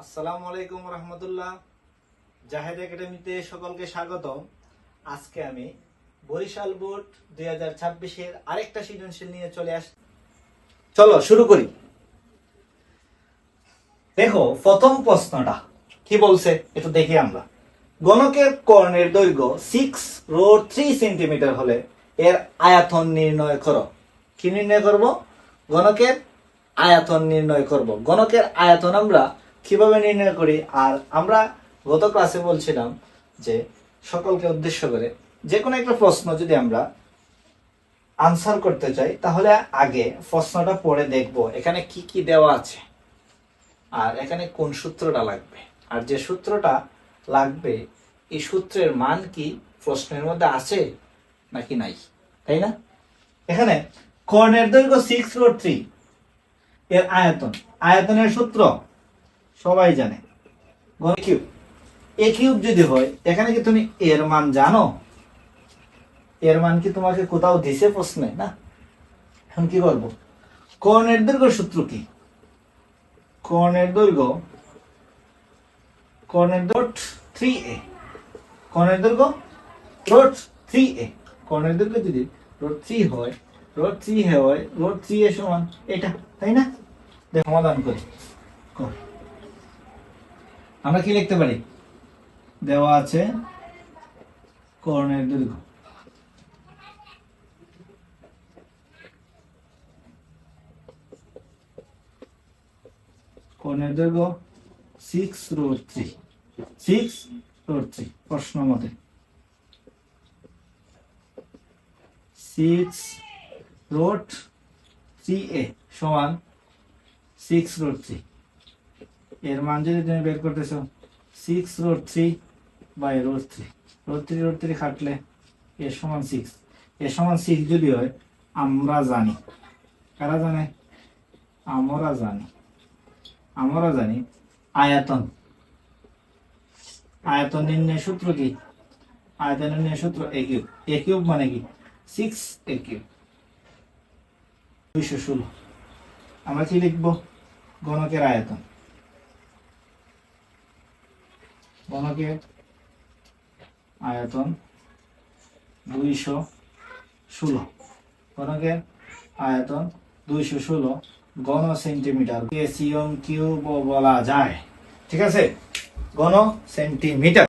আসসালামু আলাইকুম রহমতুল্লাহ। জাহেদ একাডেমিতে সকলকে স্বাগত। আজকে আমি বরিশাল বোর্ড 2026-এর আরেকটা সৃজনশীল নিয়ে চলে আসছি। চলো শুরু করি। দেখো প্রথম প্রশ্নটা কি বলছে একটু দেখি আমরা। গণকের কর্ণের দৈর্ঘ্য 6√3 সেন্টিমিটার হলে এর আয়তন নির্ণয় করো। কি নির্ণয় করব? গণকের আয়তন নির্ণয় করব। গণকের আয়তন আমরা কিভাবে নির্ণয় করি? আর আমরা গত ক্লাসে বলছিলাম যে সকলকে উদ্দেশ্য করে যে কোনো একটা প্রশ্ন যদি আমরা আনসার করতে চাই তাহলে আগে প্রশ্নটা পড়ে দেখব এখানে কি কি দেওয়া আছে আর এখানে কোন সূত্রটা লাগবে, আর যে সূত্রটা লাগবে এই সূত্রের মান কি প্রশ্নের মধ্যে আছে নাকি নাই, তাই না? এখানে কর্ণের দৈর্ঘ্য 6√3, এর আয়তনের সূত্র সবাই জানে, কিউব। এ কিউব যদি হয়, এখানে কি তুমি এর মান জানো? এর মান কি তোমাকে কোথাও দিছে প্রশ্নে? না। এখন কি করব? কর্ণের দৈর্ঘ্য সূত্র কি? কর্ণের দৈর্ঘ্য 3a। কর্ণের দৈর্ঘ্য √3a। কর্ণের দৈর্ঘ্য যদি √3 হয়, √3a সমান এটা, তাই না? দেখো সমাধান করি। আমরা কি লিখতে পারি? দেওয়া আছে কর্ণের দৈর্ঘ্য কর্ণের দৈর্ঘ্য 6√3 প্রশ্ন মতে 6√3a সমান 6√3। এর মান যদি তুমি বের করতেছ 6√3/√3 কাটলে এর সমান 6। এর সমান 6 যদি হয়, আমরা জানি, কারা জানে? আমরা জানি আয়তন নির্ণয়ের সূত্র কি? আয়তন নির্ণয়ের সূত্র a কিউব। a কিউব মানে কি? 6a cube 216। আমরা কি লিখব? গণকের আয়তন 216। গণকের আয়তন 216 ঘন সেন্টিমিটার, কিউব বলা যায়। ঠিক আছে, ঘন সেন্টিমিটার।